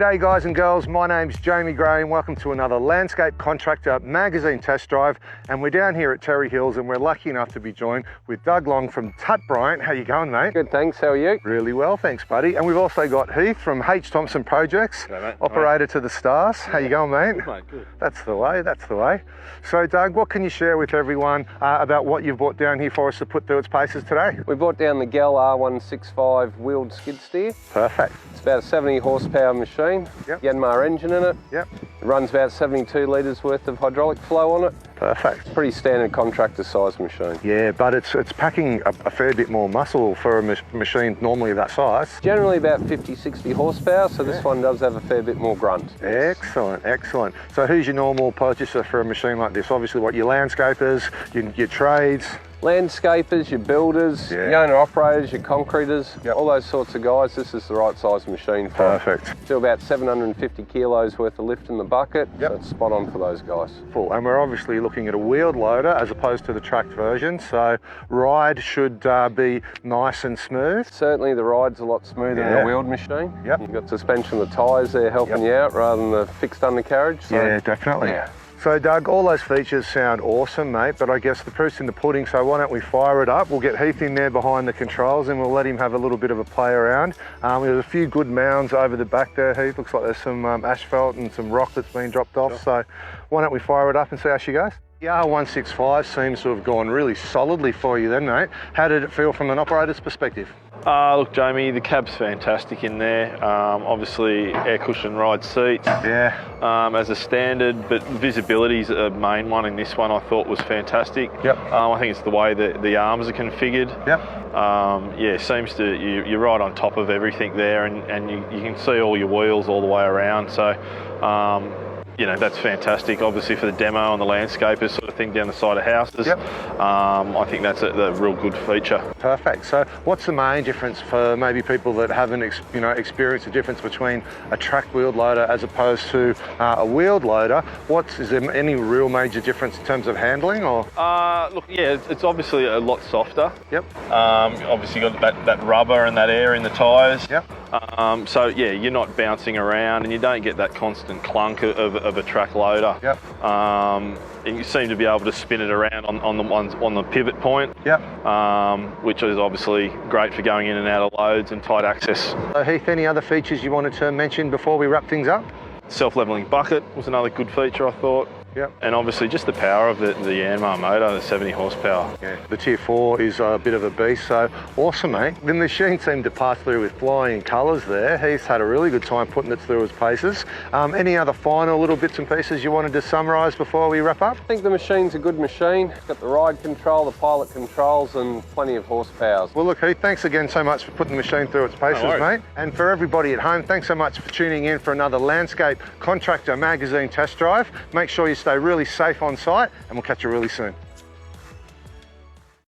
G'day guys and girls, my name's Jamie Gray and welcome to another Landscape Contractor magazine test drive. And we're down here at Terry Hills and we're lucky enough to be joined with Doug Long from Tut Bryant. How you going, mate? Good, thanks. How are you? Really well, thanks, buddy. And we've also got Heath from H. Thompson Projects, operator to the stars. How you going, mate? Good, mate. Good. That's the way, that's the way. So Doug, what can you share with everyone about what you've brought down here for us to put through its paces today? We brought down the Gehl R165 Wheeled Skid Steer. Perfect. It's about a 70 horsepower machine. Yep. Yanmar engine in it. Yep. It runs about 72 litres worth of hydraulic flow on it. Perfect. Pretty standard contractor size machine. Yeah, but it's packing a fair bit more muscle for a machine normally that size. Generally about 50-60 horsepower, so this one does have a fair bit more grunt. Excellent, excellent. So who's your normal purchaser for a machine like this? Obviously what, your landscapers, your trades? Landscapers, your builders, your owner-operators, your concreters, all those sorts of guys, this is the right size machine for. Perfect. Do about 750 kilos worth of lift in the bucket, so it's spot on for those guys. Full. And we're obviously looking at a wheeled loader as opposed to the tracked version, so ride should be nice and smooth. Certainly the ride's a lot smoother than a wheeled machine. Yep. You've got suspension of the tyres there helping you out rather than the fixed undercarriage. So. Yeah, definitely. So Doug, all those features sound awesome, mate, but I guess the proof's in the pudding, so why don't we fire it up? We'll get Heath in there behind the controls and we'll let him have a little bit of a play around. There's a few good mounds over the back there, Heath. Looks like there's some asphalt and some rock that's been dropped off, so why don't we fire it up and see how she goes? The R165 seems to have gone really solidly for you then, mate. How did it feel from an operator's perspective? Look, Jamie, the cab's fantastic in there. Obviously, air cushion ride seats as a standard, but visibility's a main one in this one. I thought was fantastic. Yep. I think it's the way that the arms are configured. Yep. Seems to you're right on top of everything there, and you can see all your wheels all the way around. So. You know, that's fantastic, obviously for the demo and the landscapers sort of thing down the side of houses. Yep. I think that's a real good feature. Perfect. So what's the main difference for maybe people that haven't experienced the difference between a tracked wheeled loader as opposed to a wheeled loader? Is there any real major difference in terms of handling? Or? Look, yeah, it's obviously a lot softer. Yep. Obviously got that rubber and that air in the tyres. Yep. So yeah, you're not bouncing around and you don't get that constant clunk of a track loader. Yep. And you seem to be able to spin it around on the pivot point. Yep. Which is obviously great for going in and out of loads and tight access. Heath, any other features you wanted to mention before we wrap things up? Self-leveling bucket was another good feature, I thought. Yep. And obviously just the power of the Yanmar motor, the 70 horsepower. Yeah, the Tier 4 is a bit of a beast, so awesome, mate. The machine seemed to pass through with flying colours there. He's had a really good time putting it through its paces. Any other final little bits and pieces you wanted to summarise before we wrap up? I think the machine's a good machine. It's got the ride control, the pilot controls and plenty of horsepower. Well look, Heath, thanks again so much for putting the machine through its paces, mate. And for everybody at home, thanks so much for tuning in for another Landscape Contractor magazine test drive. Make sure you stay really safe on site and we'll catch you really soon.